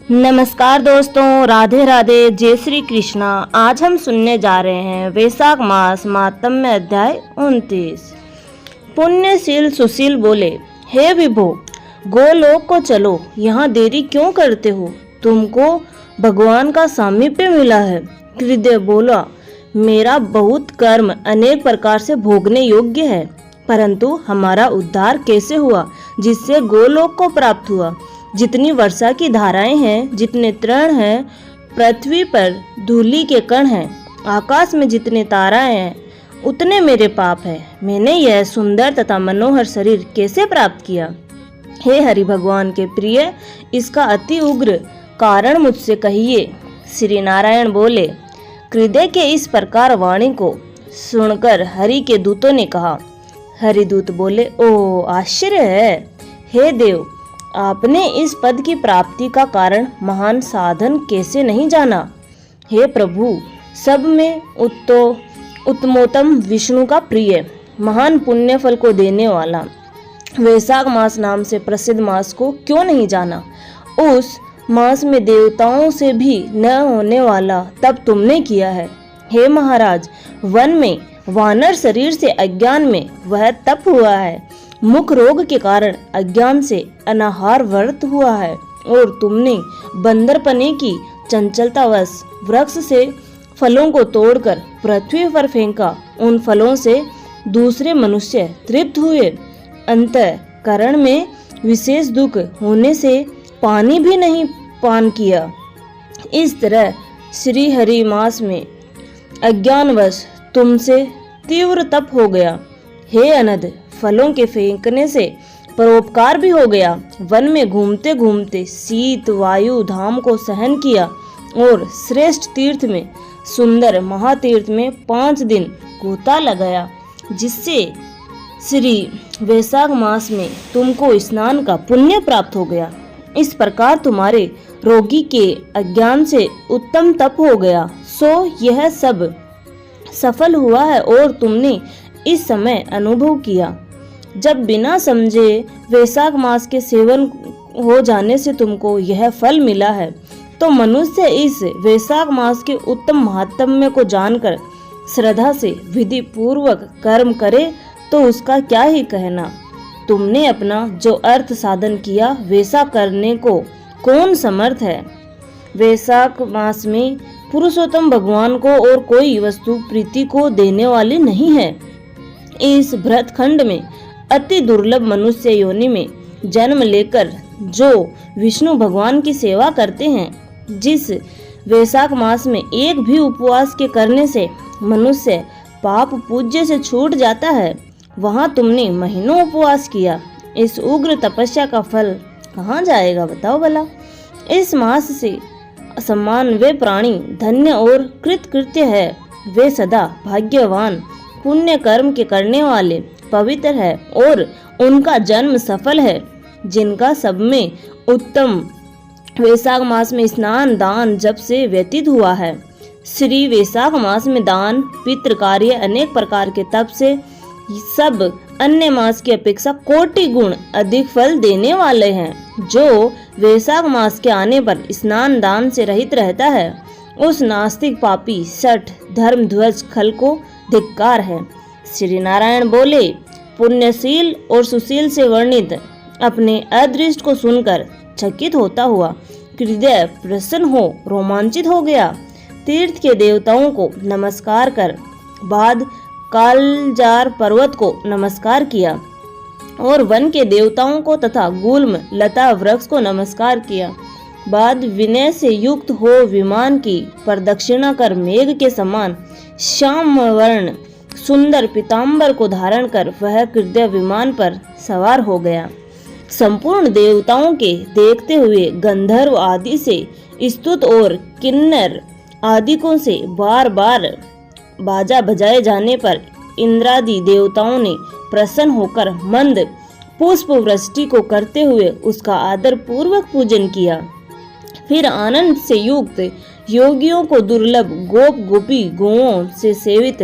नमस्कार दोस्तों, राधे राधे, जय श्री कृष्णा। आज हम सुनने जा रहे हैं वैशाख मास मातम्य अध्याय 29। पुण्यशील सुशील बोले, हे विभो, गोलोक को चलो, यहाँ देरी क्यों करते हो? तुमको भगवान का सामीप्य मिला है। हृदय बोला, मेरा बहुत कर्म अनेक प्रकार से भोगने योग्य है, परंतु हमारा उद्धार कैसे हुआ जिससे गोलोक को प्राप्त हुआ? जितनी वर्षा की धाराएं हैं, जितने तृण हैं, पृथ्वी पर धूलि के कण हैं, आकाश में जितने ताराएं हैं, उतने मेरे पाप हैं। मैंने यह सुंदर तथा मनोहर शरीर कैसे प्राप्त किया? हे हरि भगवान के प्रिय, इसका अति उग्र कारण मुझसे कहिए। श्री नारायण बोले, हृदय के इस प्रकार वाणी को सुनकर हरि के दूतों ने कहा। हरिदूत बोले, ओ आश्चर्य है, हे देव, आपने इस पद की प्राप्ति का कारण महान साधन कैसे नहीं जाना? हे प्रभु, सब में उत्तमोत्तम विष्णु का प्रिय, महान पुण्य फल को देने वाला वैशाख मास नाम से प्रसिद्ध मास को क्यों नहीं जाना? उस मास में देवताओं से भी न होने वाला तप तुमने किया है। हे महाराज, वन में वानर शरीर से अज्ञान में वह तप हुआ है। मुख रोग के कारण अज्ञान से अनाहार व्रत हुआ है, और तुमने बंदरपने की चंचलतावश वृक्ष से फलों को तोड़कर पृथ्वी पर फेंका। उन फलों से दूसरे मनुष्य तृप्त हुए। अंतःकरण में विशेष दुख होने से पानी भी नहीं पान किया। इस तरह श्री हरि मास में अज्ञानवश तुमसे तीव्र तप हो गया। हे अनध, फलों के फेंकने से परोपकार भी हो गया। वन में घूमते घूमते शीत वायु धाम को सहन किया, और श्रेष्ठ तीर्थ में सुंदर महातीर्थ में 5 दिन गोता लगाया, जिससे श्री वैशाख मास में तुमको स्नान का पुण्य प्राप्त हो गया। इस प्रकार तुम्हारे रोगी के अज्ञान से उत्तम तप हो गया। सो यह सब सफल हुआ है, और तुमने इस समय अनुभव किया। जब बिना समझे वैशाख मास के सेवन हो जाने से तुमको यह फल मिला है, तो मनुष्य इस वैशाख मास के उत्तम महात्म्य को जानकर श्रद्धा से विधि पूर्वक कर्म करे तो उसका क्या ही कहना। तुमने अपना जो अर्थ साधन किया, वैसा करने को कौन समर्थ है? वैशाख मास में पुरुषोत्तम भगवान को और कोई वस्तु प्रीति को देने वाली नहीं है। इस भरतखंड में अति दुर्लभ मनुष्य योनि में जन्म लेकर जो विष्णु भगवान की सेवा करते हैं, जिस वैशाख मास में एक भी उपवास के करने से मनुष्य पाप पूज्य से छूट जाता है, वहां तुमने महीनों उपवास किया। इस उग्र तपस्या का फल कहाँ जाएगा, बताओ भला? इस मास से सम्मान वे प्राणी धन्य और कृतकृत्य है। वे सदा भाग्यवान, पुण्य कर्म के करने वाले, पवित्र है, और उनका जन्म सफल है, जिनका सब में उत्तम वैशाख मास में स्नान दान जब से व्यतीत हुआ है। श्री वैशाख मास में दान पितृ कार्य अनेक प्रकार के तप से सब अन्य मास की अपेक्षा कोटि गुण अधिक फल देने वाले हैं। जो वैशाख मास के आने पर स्नान दान से रहित रहता है, उस नास्तिक पापी सठ धर्म ध्वज खल को धिक्कार है। श्री नारायण बोले, पुण्यशील और सुशील से वर्णित अपने अदृष्ट को सुनकर चकित होता हुआ हृदय प्रसन्न हो रोमांचित हो गया। तीर्थ के देवताओं को नमस्कार कर बाद कालजार पर्वत को नमस्कार किया, और वन के देवताओं को तथा गुल्म लता वृक्ष को नमस्कार किया। बाद विनय से युक्त हो विमान की प्रदक्षिणा कर मेघ के समान श्याम वर्ण सुंदर पीताम्बर को धारण कर वह हृदय विमान पर सवार हो गया। संपूर्ण देवताओं के देखते हुए गंधर्व आदि से स्तुत और किन्नर आदिकों से बार बार बाजा बजाए जाने पर इंद्रादि देवताओं ने प्रसन्न होकर मंद पुष्प वृष्टि को करते हुए उसका आदर पूर्वक पूजन किया। फिर आनंद से युक्त योगियों को दुर्लभ गोप गोपी गौओं से सेवित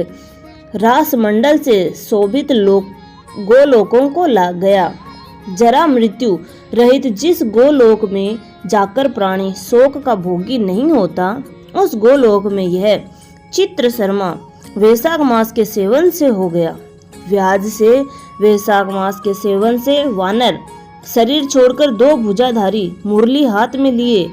रास मंडल से शोभित गोलोकों को ला गया। जरा मृत्यु रहित जिस गोलोक में जाकर प्राणी शोक का भोगी नहीं होता, उस गोलोक में यह चित्र शर्मा वैशाख मास के सेवन से हो गया। व्याज से वैशाख मास के सेवन से वानर शरीर छोड़कर 2 भुजाधारी मुरली हाथ में लिए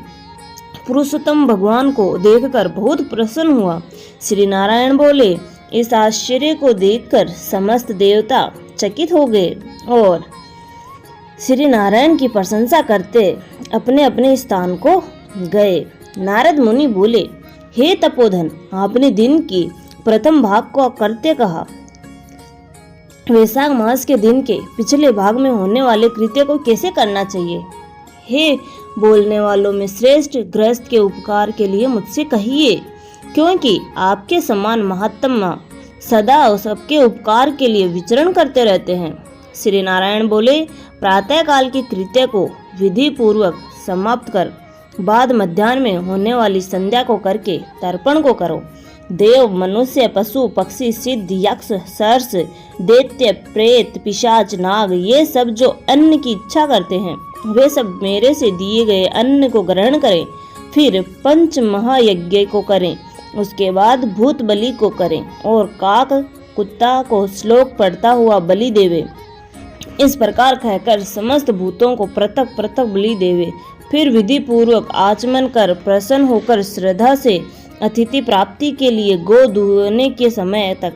पुरुषोत्तम भगवान को देखकर बहुत प्रसन्न हुआ। श्री नारायण बोले, इस आश्चर्य को देखकर समस्त देवता चकित हो गए और श्री नारायण की प्रशंसा करते अपने अपने स्थान को गए। नारद मुनि बोले, हे तपोधन, आपने दिन की प्रथम भाग को करते कहा। वैशाख मास के दिन के पिछले भाग में होने वाले कृत्य को कैसे करना चाहिए? हे बोलने वालों में श्रेष्ठ, गृहस्थ के उपकार के लिए मुझसे कहिए, क्योंकि आपके समान महात्मा सदा सबके उपकार के लिए विचरण करते रहते हैं। श्री नारायण बोले, प्रातः काल के कृत्य को विधि पूर्वक समाप्त कर बाद मध्याह्न में होने वाली संध्या को करके तर्पण को करो। देव, मनुष्य, पशु, पक्षी, सिद्ध, यक्ष, सर्ष, दैत्य, प्रेत, पिशाच, नाग, ये सब जो अन्न की इच्छा करते हैं वे सब मेरे से दिए गए अन्न को ग्रहण करें, फिर पंच महायज्ञ को करें, उसके बाद भूत बलि को करें और काक कुत्ता को श्लोक पढ़ता हुआ बलि देवे। इस प्रकार कहकर समस्त भूतों को पृथक पृथक बलि देवे। फिर विधि पूर्वक आचमन कर प्रसन्न होकर श्रद्धा से अतिथि प्राप्ति के लिए गो दुहने के समय तक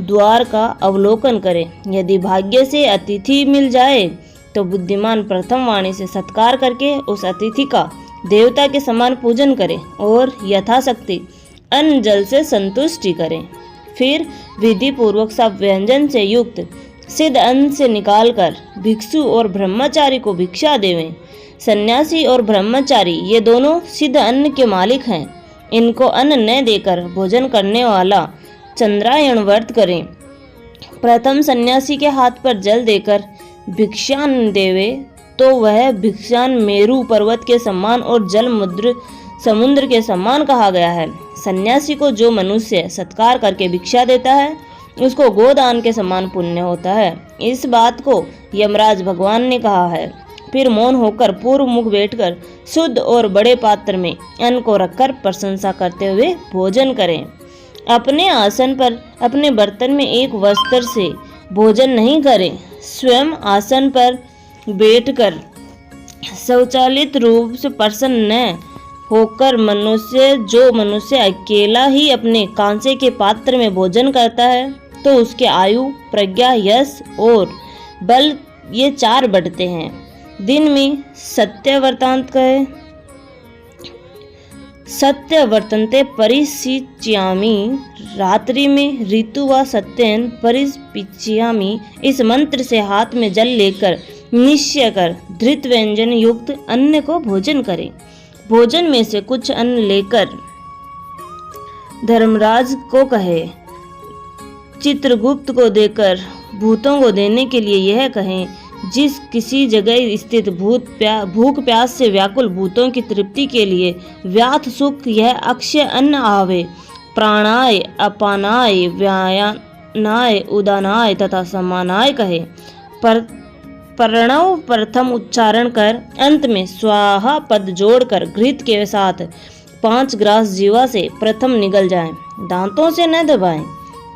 द्वार का अवलोकन करें। यदि भाग्य से अतिथि मिल जाए तो बुद्धिमान प्रथम वाणी से सत्कार करके उस अतिथि का देवता के समान पूजन करें और यथाशक्ति अन्न जल से संतुष्टि करें। फिर विधि पूर्वक सब व्यंजन से युक्त सिद्ध अन्न से निकालकर भिक्षु और ब्रह्मचारी को भिक्षा देवें। सन्यासी और ब्रह्मचारी ये दोनों सिद्ध अन्न के मालिक हैं। इनको अन्न न देकर भोजन करने वाला चंद्रायण व्रत करें। प्रथम सन्यासी के हाथ पर जल देकर भिक्षान देवे तो वह भिक्षान मेरु पर्वत के समान और जल समुद्र के समान कहा गया है। सन्यासी को जो मनुष्य सत्कार करके भिक्षा देता है उसको गोदान के समान पुण्य होता है। इस बात को यमराज भगवान ने कहा है। फिर मौन होकर पूर्व मुख बैठकर शुद्ध और बड़े पात्र में अन्न को रखकर प्रशंसा करते हुए भोजन करें। अपने आसन पर अपने बर्तन में एक वस्त्र से भोजन नहीं करें। स्वयं आसन पर बैठकर स्वचालित रूप से प्रसन्न न होकर जो मनुष्य अकेला ही अपने कांसे के पात्र में भोजन करता है तो उसके आयु, प्रज्ञा, यश और बल ये 4 बढ़ते हैं। दिन में सत्य वर्तांत कहे, सत्य वर्तन्ते परिशिच्यामि, रात्रि में ऋतु व सत्यन परिशिच्यामि। इस मंत्र से हाथ में जल लेकर निश्चय कर धृत व्यंजन युक्त अन्न को भोजन करें। भोजन में से कुछ अन्न लेकर धर्मराज को कहे, चित्रगुप्त को देकर भूतों को देने के लिए यह कहें, जिस किसी जगह स्थित भूख प्यास से व्याकुल भूतों की तृप्ति के लिए व्याथ सुख यह अक्षय अन्न आवे। प्राणाय, अपानाय, व्यायानाय, उदानाय तथा समानाय कहे। प्रणव प्रथम उच्चारण कर अंत में स्वाहा पद जोड़कर घृत के साथ 5 ग्रास जीवा से प्रथम निगल जाएं। दांतों से न दबाएं।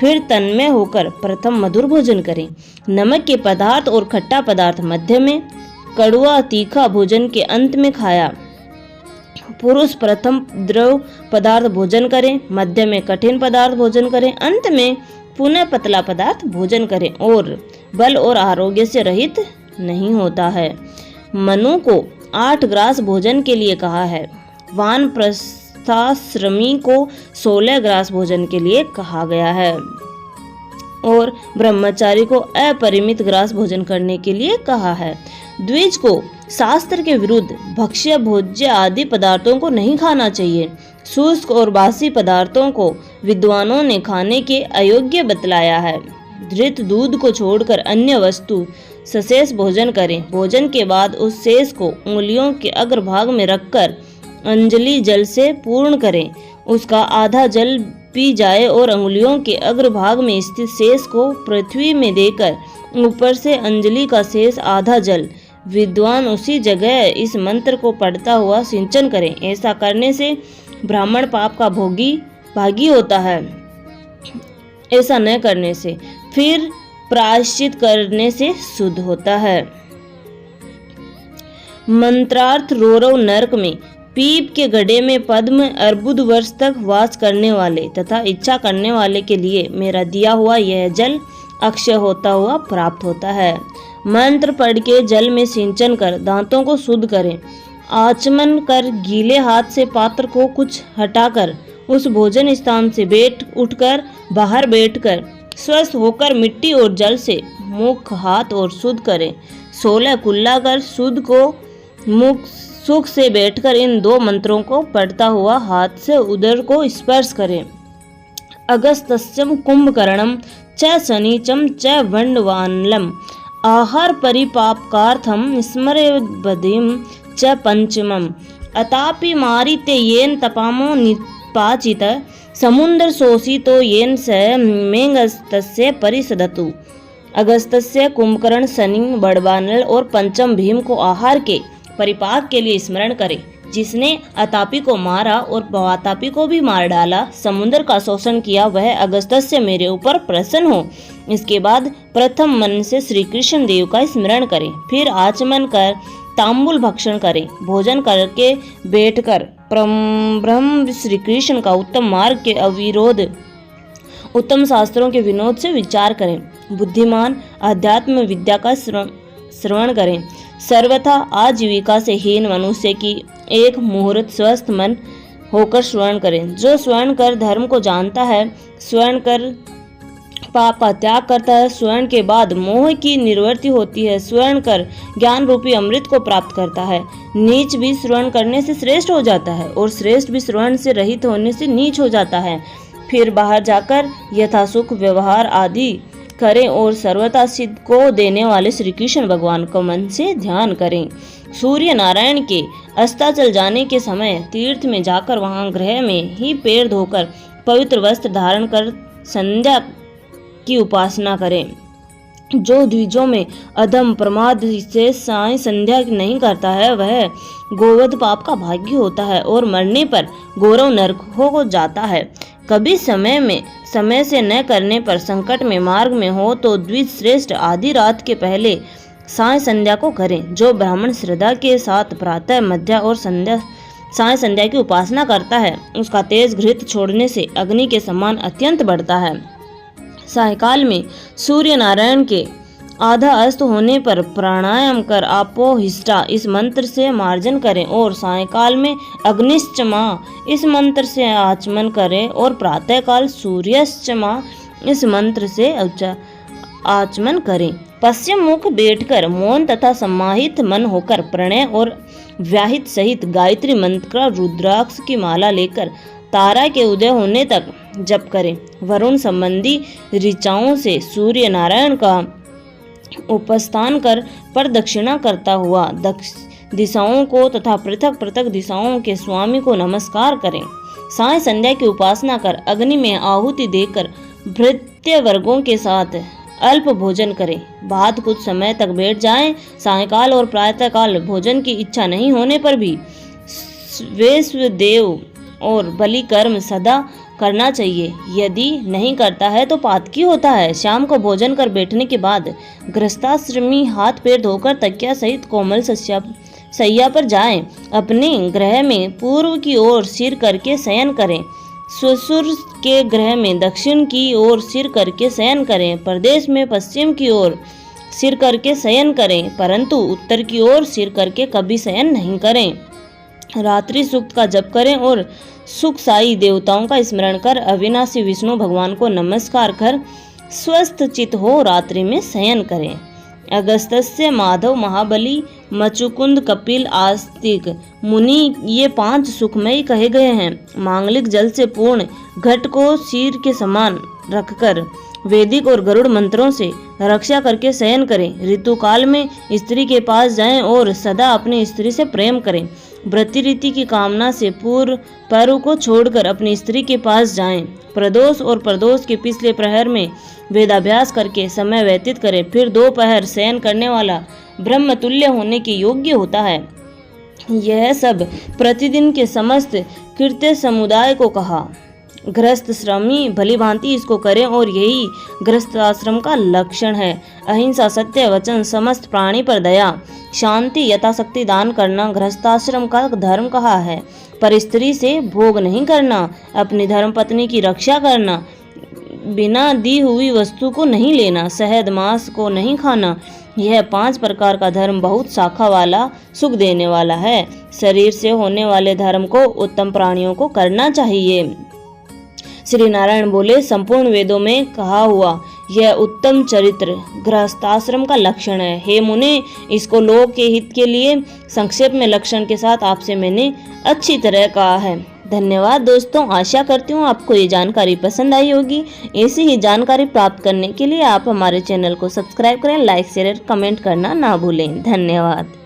फिर तन्मय होकर प्रथम मधुर भोजन करें। नमक के पदार्थ और खट्टा पदार्थ मध्य में, कड़वा तीखा भोजन के अंत में खाया। पुरुष प्रथम द्रव पदार्थ भोजन करें, मध्य में कठिन पदार्थ भोजन करें, अंत में पुनः पतला पदार्थ भोजन करें और बल और आरोग्य से रहित नहीं होता है। मनु को 8 ग्रास भोजन के लिए कहा है। वानप्रस्थाश्रमी को 16 ग्रास भोजन के लिए कहा गया है और ब्रह्मचारी को अपरिमित ग्रास भोजन करने के लिए कहा है। द्विज को शास्त्र के विरुद्ध भक्ष्य, भोज्य आदि पदार्थों को नहीं खाना चाहिए। शुष्क और बासी पदार्थों को विद्वानों ने खाने के अयोग्य बतलाया है। धृत दूध को छोड़कर अन्य वस्तु सशेष भोजन करें। भोजन के बाद उस शेष को उंगलियों के अग्रभाग में रखकर अंजलि जल से पूर्ण करें। उसका आधा जल पी जाए और अंगुलियों के अग्रभाग में स्थित शेष को पृथ्वी में देकर ऊपर से अंजलि का शेष आधा जल विद्वान उसी जगह इस मंत्र को पढ़ता हुआ सिंचन करे। ऐसा करने से ब्राह्मण पाप का भागी होता है। ऐसा न करने से फिर प्रायश्चित करने से शुद्ध होता है। मंत्रार्थ रोरव नरक में पीप के गड्ढे में पद्म अर्बुद वर्ष तक वास करने वाले तथा इच्छा करने वाले के लिए मेरा दिया हुआ यह जल अक्षय होता हुआ प्राप्त होता है। मंत्र पढ़ के जल में सिंचन कर दांतों को शुद्ध करें। आचमन कर गीले हाथ से पात्र को कुछ हटाकर उस भोजन स्थान से उठकर बाहर बैठकर स्वस्थ होकर मिट्टी और जल से मुख हाथ और शुद्ध करें। 16 कुल्ला कर शुद्ध को मुख सुख से बैठकर इन 2 मंत्रों को पढ़ता हुआ हाथ से उदर को स्पर्श करें। अगस्तस्यम कुंभकर्णम च शनीचम च वंडवानलम आहार परिपापकार्थम स्मरेबधिम च पंचमम अतापि मारिते येन तपामो निपाचित समुद्र शोषितो येन स मेघस्तस्य परिसदतु। अगस्तस्य कुंभकर्ण शनि बड़वानल और पंचम भीम को आहार के परिपाक के लिए स्मरण करें। जिसने अतापी को मारा और वातापी को भी मार डाला, समुद्र का शोषण किया, वह अगस्त्य मेरे ऊपर प्रसन्न हो। इसके बाद प्रथम मन से श्री कृष्ण देव का स्मरण करें। फिर आचमन कर तांबुल भक्षण करें। भोजन करके बैठकर ब्रह्म श्री कृष्ण का उत्तम मार्ग के अविरोध उत्तम शास्त्रों के विनोद से विचार करें। बुद्धिमान अध्यात्म विद्या का श्रवण करें। सर्वथा आजीविका से हीन मनुष्य की एक मुहूर्त स्वस्थ मन होकर श्रवण करें। जो श्रवण कर धर्म को जानता है, श्रवण कर पाप का त्याग करता है, श्रवण के बाद मोह की निवृत्ति होती है, श्रवण कर ज्ञान रूपी अमृत को प्राप्त करता है। नीच भी श्रवण करने से श्रेष्ठ हो जाता है और श्रेष्ठ भी श्रवण से रहित होने से नीच हो जाता है। फिर बाहर जाकर यथासुख व्यवहार आदि करें और सर्वथा सिद्ध को देने वाले श्री कृष्ण भगवान को मन से ध्यान करें। सूर्य नारायण के अस्ताचल जाने के समय तीर्थ में जाकर वहां गृह में ही पैर धोकर पवित्र वस्त्र धारण कर संध्या की उपासना करें। जो द्विजों में अधम प्रमाद से साय संध्या नहीं करता है, वह गोवध पाप का भागी होता है और मरने पर गौरव नरक हो जाता है। कभी समय से न करने पर संकट में मार्ग में हो तो द्विज श्रेष्ठ आधी रात के पहले साय संध्या को करें। जो ब्राह्मण श्रद्धा के साथ प्रातः मध्य और साय संध्या की उपासना करता है, उसका तेज घृत छोड़ने से अग्नि के समान अत्यंत बढ़ता है। सायकाल में सूर्य नारायण के आधा अस्त होने पर प्राणायाम कर आपो हिष्टा इस मंत्र से मार्जन करें और सायकाल में अग्निश्चमा इस मंत्र से आचमन करें और प्रातःकाल सूर्यश्चमा इस मंत्र से आचमन करें। पश्चिम मुख बैठकर मौन तथा सम्माहित मन होकर प्रणय और व्याहित सहित गायत्री मंत्र का रुद्राक्ष की माला लेकर तारा के उदय होने तक जप करें। वरुण संबंधी ऋचाओं से सूर्य नारायण का उपस्थान कर प्रदक्षिणा करता हुआ दिशाओं को तथा पृथक पृथक दिशाओं के स्वामी को नमस्कार करें। साय संध्या की उपासना कर अग्नि में आहुति देकर भृत्य वर्गों के साथ अल्प भोजन करें। बाद कुछ समय तक बैठ जाएं। सायकाल और प्रातःकाल भोजन की इच्छा नहीं होने पर भी वैश्वदेव और बलि कर्म सदा करना चाहिए। यदि नहीं करता है तो पातकी होता है। शाम को भोजन कर बैठने के बाद गृहस्थाश्रमी हाथ पैर धोकर तकिया सहित कोमल सैया पर जाएं। अपने ग्रह में पूर्व की ओर सिर करके शयन करें। ससुर के ग्रह में दक्षिण की ओर सिर करके शयन करें। प्रदेश में पश्चिम की ओर सिर करके शयन करें, परंतु उत्तर की ओर सिर करके कभी शयन नहीं करें। रात्रि सूक्त का जप करें और सुख साई देवताओं का स्मरण कर अविनाशी विष्णु भगवान को नमस्कार कर स्वस्थ चित हो रात्रि में शयन करें। अगस्त्य माधव महाबली मचुकुंद कपिल आस्तिक मुनि ये 5 सुखमयी कहे गए हैं। मांगलिक जल से पूर्ण घट को शीर के समान रखकर वैदिक और गरुड़ मंत्रों से रक्षा करके शयन करें। ऋतु काल में स्त्री के पास जाएं और सदा अपनी स्त्री से प्रेम करें। व्रतिरीति की कामना से पूर्व पर्व को छोड़कर अपनी स्त्री के पास जाएं। प्रदोष और प्रदोष के पिछले प्रहर में वेदाभ्यास करके समय व्यतीत करें। फिर 2 पहर शयन करने वाला ब्रह्मतुल्य होने के योग्य होता है। यह सब प्रतिदिन के समस्त कृत्य समुदाय को कहा। गृहस्थ श्रमी भली भांति इसको करें और यही गृहस्थ आश्रम का लक्षण है। अहिंसा, सत्य वचन, समस्त प्राणी पर दया, शांति, यथाशक्ति दान करना गृहस्थाश्रम का धर्म कहा है। पर स्त्री से भोग नहीं करना, अपनी धर्मपत्नी की रक्षा करना, बिना दी हुई वस्तु को नहीं लेना, शहद मांस को नहीं खाना, यह 5 प्रकार का धर्म बहुत शाखा वाला, सुख देने वाला है। शरीर से होने वाले धर्म को उत्तम प्राणियों को करना चाहिए। श्री नारायण बोले, संपूर्ण वेदों में कहा हुआ यह उत्तम चरित्र गृहस्थाश्रम का लक्षण है। हे मुने, इसको लोक के हित के लिए संक्षेप में लक्षण के साथ आपसे मैंने अच्छी तरह कहा है। धन्यवाद दोस्तों, आशा करती हूँ आपको ये जानकारी पसंद आई होगी। ऐसी ही जानकारी प्राप्त करने के लिए आप हमारे चैनल को सब्सक्राइब करें, लाइक शेयर कमेंट करना ना भूलें। धन्यवाद।